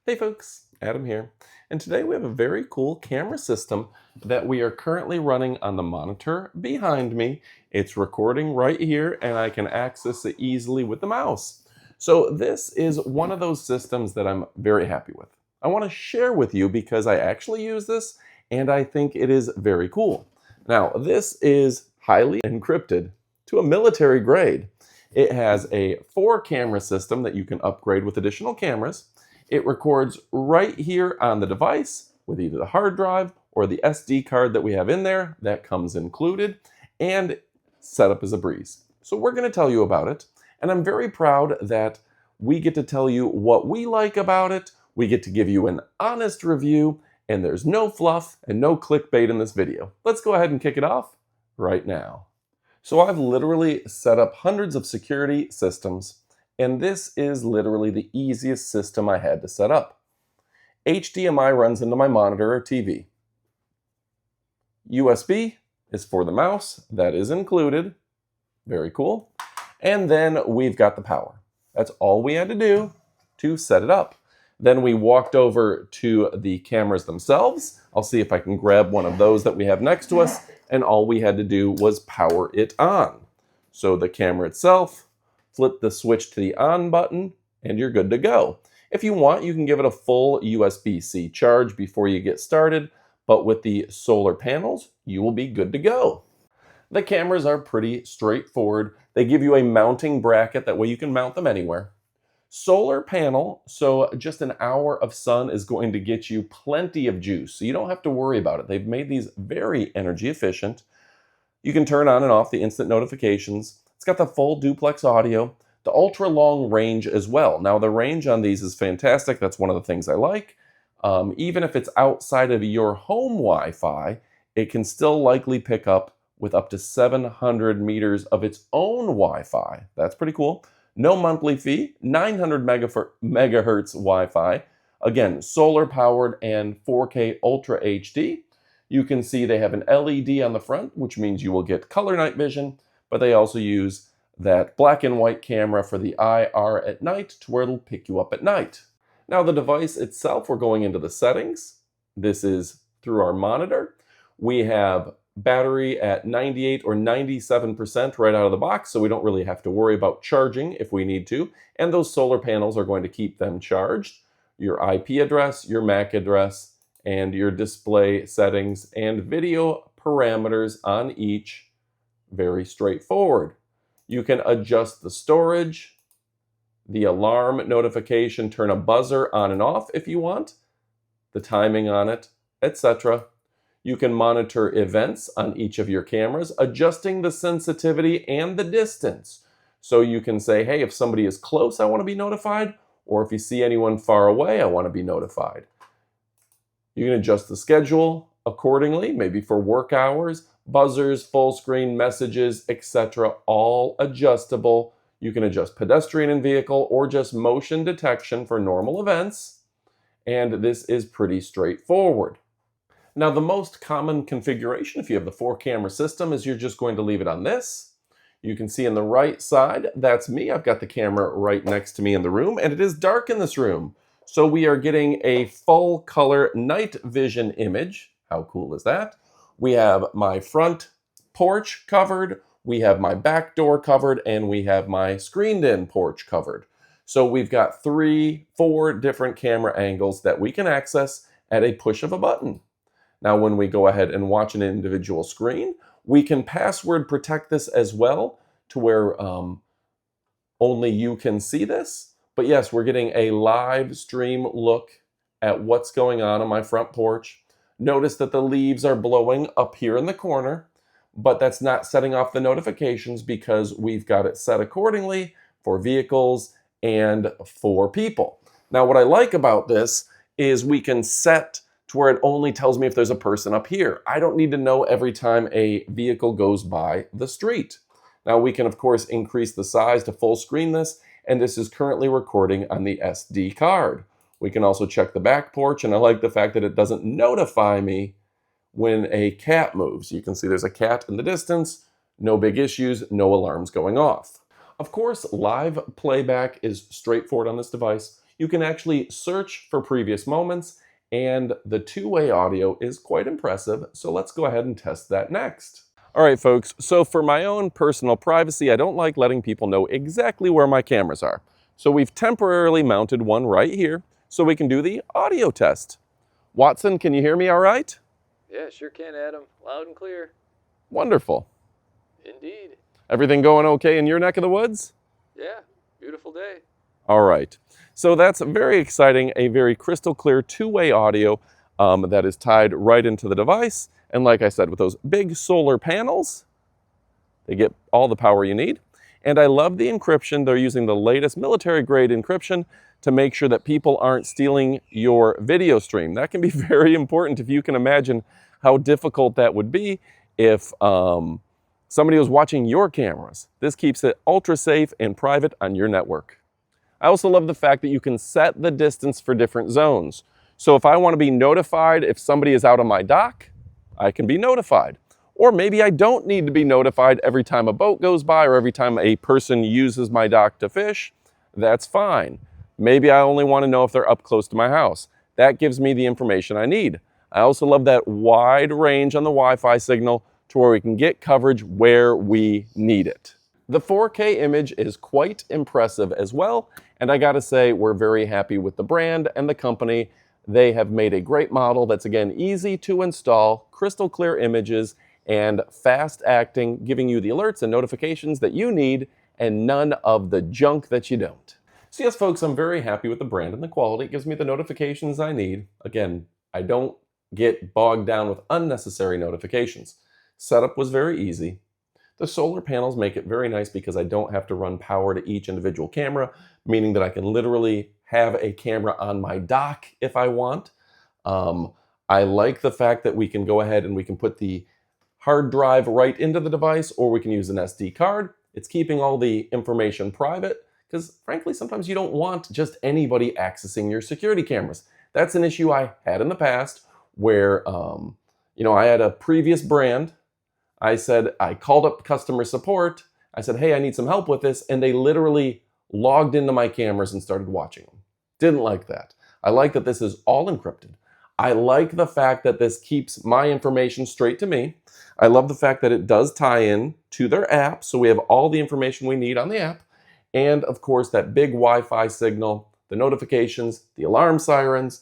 Hey folks, Adam here, and today we have a very cool camera system that we are currently running on the monitor behind me. It's recording right here and I can access it easily with the mouse. So this is one of those systems that I'm very happy with. I want to share with you because I actually use this and I think it is very cool. Now, this is highly encrypted to a military grade. It has a 4-camera system that you can upgrade with additional cameras. It records right here on the device with either the hard drive or the SD card that we have in there. That comes included, and setup is a breeze. So we're going to tell you about it, and I'm very proud that we get to tell you what we like about it. We get to give you an honest review, and there's no fluff and no clickbait in this video. Let's go ahead and kick it off right now. So I've literally set up hundreds of security systems, and this is literally the easiest system I had to set up. HDMI runs into my monitor or TV. USB is for the mouse, that is included. Very cool. And then we've got the power. That's all we had to do to set it up. Then we walked over to the cameras themselves. I'll see if I can grab one of those that we have next to us, and all we had to do was power it on. So the camera itself, flip the switch to the on button, and you're good to go. If you want, you can give it a full USB-C charge before you get started, but with the solar panels, you will be good to go. The cameras are pretty straightforward. They give you a mounting bracket, that way you can mount them anywhere. Solar panel, so just an hour of sun is going to get you plenty of juice, so you don't have to worry about it. They've made these very energy efficient. You can turn on and off the instant notifications. It's got the full duplex audio, the ultra long range as well. Now the range on these is fantastic. That's one of the things I like. Even if it's outside of your home Wi-Fi, it can still likely pick up with up to 700 meters of its own Wi-Fi. That's pretty cool. No monthly fee, 900 megahertz Wi-Fi. Again, solar powered and 4K Ultra HD. You can see they have an LED on the front, which means you will get color night vision, but they also use that black and white camera for the IR at night to where it'll pick you up at night. Now the device itself, we're going into the settings. This is through our monitor. We have battery at 98 or 97% right out of the box, so we don't really have to worry about charging if we need to, and those solar panels are going to keep them charged. Your IP address, your MAC address, and your display settings and video parameters on each. Very straightforward. You can adjust the storage, the alarm notification, turn a buzzer on and off if you want, the timing on it, etc. You can monitor events on each of your cameras, adjusting the sensitivity and the distance. So you can say, hey, if somebody is close, I want to be notified, or if you see anyone far away, I want to be notified. You can adjust the schedule accordingly, maybe for work hours, buzzers, full screen messages, etc., all adjustable. You can adjust pedestrian and vehicle or just motion detection for normal events. And this is pretty straightforward. Now, the most common configuration, if you have the 4-camera system, is you're just going to leave it on this. You can see on the right side, that's me. I've got the camera right next to me in the room, and it is dark in this room. So we are getting a full color night vision image. How cool is that? We have my front porch covered, we have my back door covered, and we have my screened-in porch covered. So we've got 4 different camera angles that we can access at a push of a button. Now, when we go ahead and watch an individual screen, we can password protect this as well to where only you can see this. But yes, we're getting a live stream look at what's going on my front porch. Notice that the leaves are blowing up here in the corner, but that's not setting off the notifications because we've got it set accordingly for vehicles and for people. Now, what I like about this is we can set to where it only tells me if there's a person up here. I don't need to know every time a vehicle goes by the street. Now, we can, of course, increase the size to full screen this, and this is currently recording on the SD card. We can also check the back porch, and I like the fact that it doesn't notify me when a cat moves. You can see there's a cat in the distance, no big issues, no alarms going off. Of course, live playback is straightforward on this device. You can actually search for previous moments, and the two-way audio is quite impressive, so let's go ahead and test that next. All right, folks, so for my own personal privacy, I don't like letting people know exactly where my cameras are. So we've temporarily mounted one right here so we can do the audio test. Watson, can you hear me all right? Yeah, sure can, Adam. Loud and clear. Wonderful. Indeed. Everything going okay in your neck of the woods? Yeah, beautiful day. All right. So that's very exciting, a very crystal clear two-way audio that is tied right into the device. And like I said, with those big solar panels, they get all the power you need. And I love the encryption. They're using the latest military-grade encryption to make sure that people aren't stealing your video stream. That can be very important if you can imagine how difficult that would be if somebody was watching your cameras. This keeps it ultra safe and private on your network. I also love the fact that you can set the distance for different zones. So if I want to be notified if somebody is out on my dock, I can be notified. Or maybe I don't need to be notified every time a boat goes by or every time a person uses my dock to fish. That's fine. Maybe I only want to know if they're up close to my house. That gives me the information I need. I also love that wide range on the Wi-Fi signal to where we can get coverage where we need it. The 4K image is quite impressive as well, and I gotta say we're very happy with the brand and the company. They have made a great model that's, again, easy to install, crystal clear images, and fast acting, giving you the alerts and notifications that you need and none of the junk that you don't. So yes, folks, I'm very happy with the brand and the quality. It gives me the notifications I need. Again, I don't get bogged down with unnecessary notifications. Setup was very easy. The solar panels make it very nice because I don't have to run power to each individual camera, meaning that I can literally have a camera on my dock if I want. I like the fact that we can go ahead and we can put the hard drive right into the device, or we can use an SD card. It's keeping all the information private because, frankly, sometimes you don't want just anybody accessing your security cameras. That's an issue I had in the past where, I had a previous brand. I called up customer support. I said, hey, I need some help with this. And they literally logged into my cameras and started watching them. Didn't like that. I like that this is all encrypted. I like the fact that this keeps my information straight to me. I love the fact that it does tie in to their app. So we have all the information we need on the app. And of course, that big Wi-Fi signal, the notifications, the alarm sirens,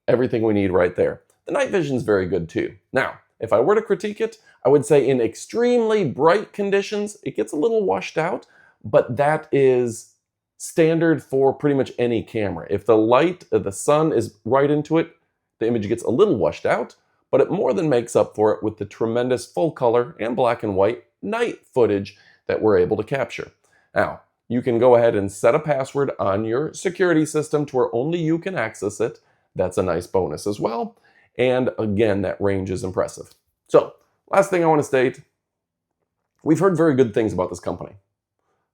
everything we need right there. The night vision is very good too. Now, if I were to critique it, I would say in extremely bright conditions, it gets a little washed out, but that is standard for pretty much any camera. If the light of the sun is right into it, the image gets a little washed out, but it more than makes up for it with the tremendous full color and black and white night footage that we're able to capture. Now, you can go ahead and set a password on your security system to where only you can access it. That's a nice bonus as well. And again, that range is impressive. So, last thing I want to state, we've heard very good things about this company.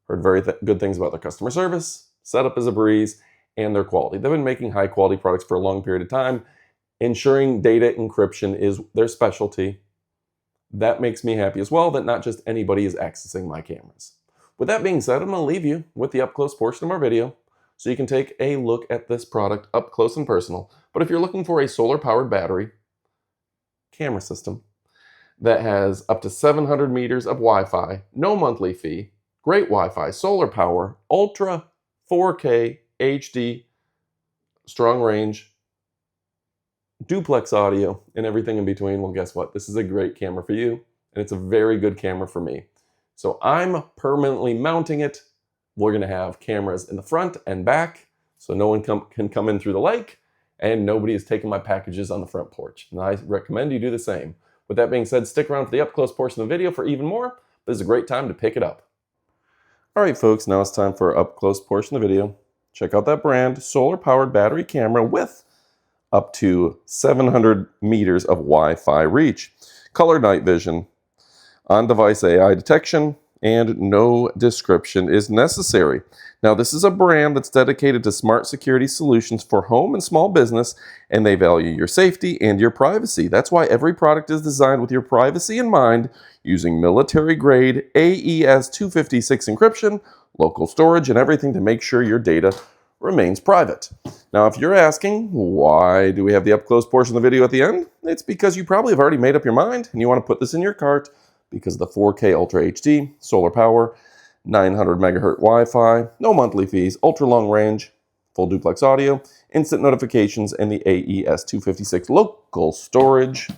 Heard very good things about their customer service, setup is a breeze, and their quality. They've been making high quality products for a long period of time. Ensuring data encryption is their specialty. That makes me happy as well, that not just anybody is accessing my cameras. With that being said, I'm going to leave you with the up close portion of our video so you can take a look at this product up close and personal. But if you're looking for a solar powered battery camera system that has up to 700 meters of Wi-Fi, no monthly fee, great Wi-Fi, solar power, ultra 4K HD, strong range, duplex audio, and everything in between, well, guess what? This is a great camera for you, and it's a very good camera for me. So I'm permanently mounting it. We're going to have cameras in the front and back, so no one can come in through the lake, and nobody is taking my packages on the front porch. And I recommend you do the same. With that being said, stick around for the up close portion of the video for even more. This is a great time to pick it up. All right, folks, now it's time for our up close portion of the video. Check out that brand, solar powered battery camera with up to 700 meters of Wi-Fi reach, color night vision, on-device AI detection, and no description is necessary. Now, this is a brand that's dedicated to smart security solutions for home and small business, and they value your safety and your privacy. That's why every product is designed with your privacy in mind, using military-grade AES 256 encryption, local storage, and everything to make sure your data remains private. Now, if you're asking, why do we have the up-close portion of the video at the end? It's because you probably have already made up your mind and you want to put this in your cart because of the 4K Ultra HD, solar power, 900 megahertz Wi-Fi, no monthly fees, ultra long range, full duplex audio, instant notifications, and the AES 256 local storage.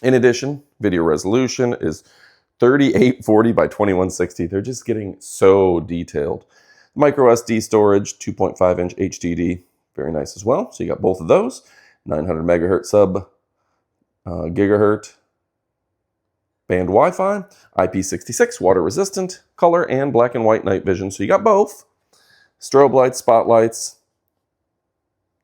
In addition, video resolution is 3840 by 2160. They're just getting so detailed. Micro SD storage, 2.5-inch HDD, very nice as well. So you got both of those. 900 megahertz sub gigahertz band Wi-Fi, IP66, water resistant, color and black and white night vision. So you got both. Strobe lights, spotlights,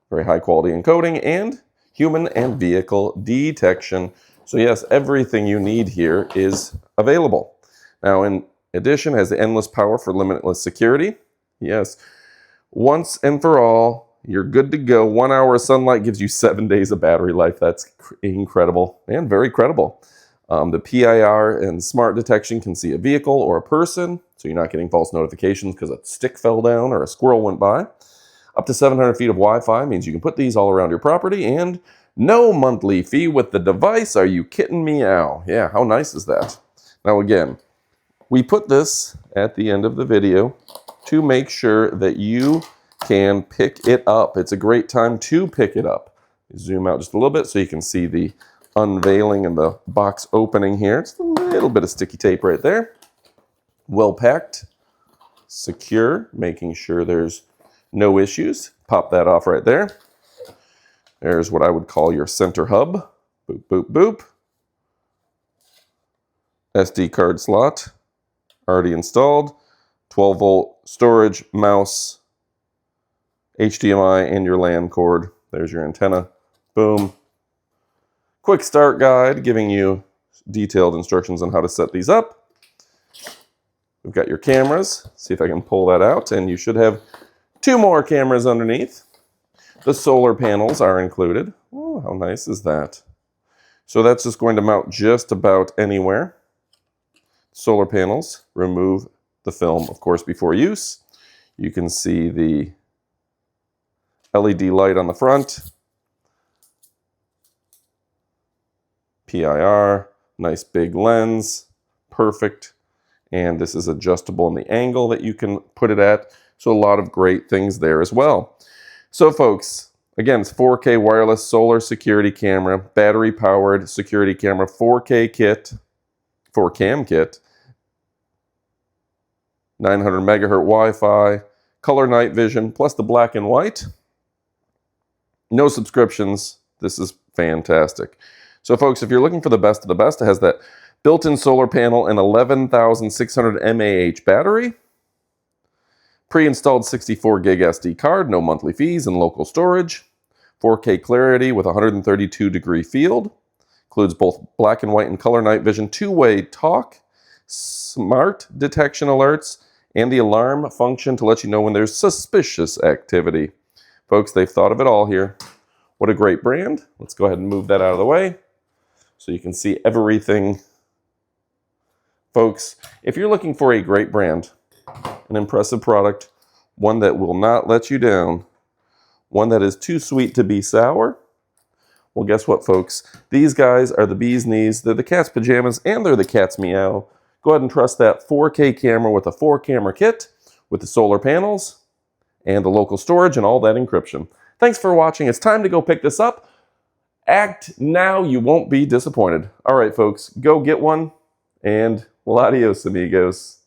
very high quality encoding, and human and vehicle detection. So yes, everything you need here is available. Now, in addition, has the endless power for limitless security. Yes, once and for all, you're good to go. 1 hour of sunlight gives you 7 days of battery life. That's incredible and very credible. The PIR and smart detection can see a vehicle or a person, so you're not getting false notifications because a stick fell down or a squirrel went by. Up to 700 feet of Wi-Fi means you can put these all around your property, and no monthly fee with the device. Are you kidding me now? Yeah, how nice is that? Now again, we put this at the end of the video to make sure that you can pick it up. It's a great time to pick it up. Zoom out just a little bit so you can see the unveiling and the box opening here. It's a little bit of sticky tape right there. Well packed, secure, making sure there's no issues. Pop that off right there. There's what I would call your center hub. Boop, boop, boop. SD card slot already installed. 12-volt storage, mouse, HDMI, and your LAN cord. There's your antenna. Boom. Quick start guide giving you detailed instructions on how to set these up. We've got your cameras. See if I can pull that out. And you should have 2 more cameras underneath. The solar panels are included. Oh, how nice is that? So that's just going to mount just about anywhere. Solar panels, remove the film, of course, before use. You can see the LED light on the front. PIR, nice big lens, perfect. And this is adjustable in the angle that you can put it at. So a lot of great things there as well. So folks, again, it's 4K wireless solar security camera, battery powered security camera, 4K kit, 4cam kit, 900 megahertz Wi-Fi, color night vision, plus the black and white. No subscriptions. This is fantastic. So folks, if you're looking for the best of the best, it has that built-in solar panel and 11,600 mAh battery, pre-installed 64 gig SD card, no monthly fees, and local storage, 4K clarity with 132 degree field, includes both black and white and color night vision, 2-way talk, smart detection alerts, and the alarm function to let you know when there's suspicious activity. Folks, they've thought of it all here. What a great brand. Let's go ahead and move that out of the way so you can see everything. Folks, if you're looking for a great brand, an impressive product, one that will not let you down, one that is too sweet to be sour, well, guess what, folks? These guys are the bee's knees, they're the cat's pajamas, and they're the cat's meow. Go ahead and trust that 4K camera with a 4-camera kit, with the solar panels, and the local storage, and all that encryption. Thanks for watching. It's time to go pick this up. Act now, you won't be disappointed. All right, folks, go get one, and well, adios, amigos.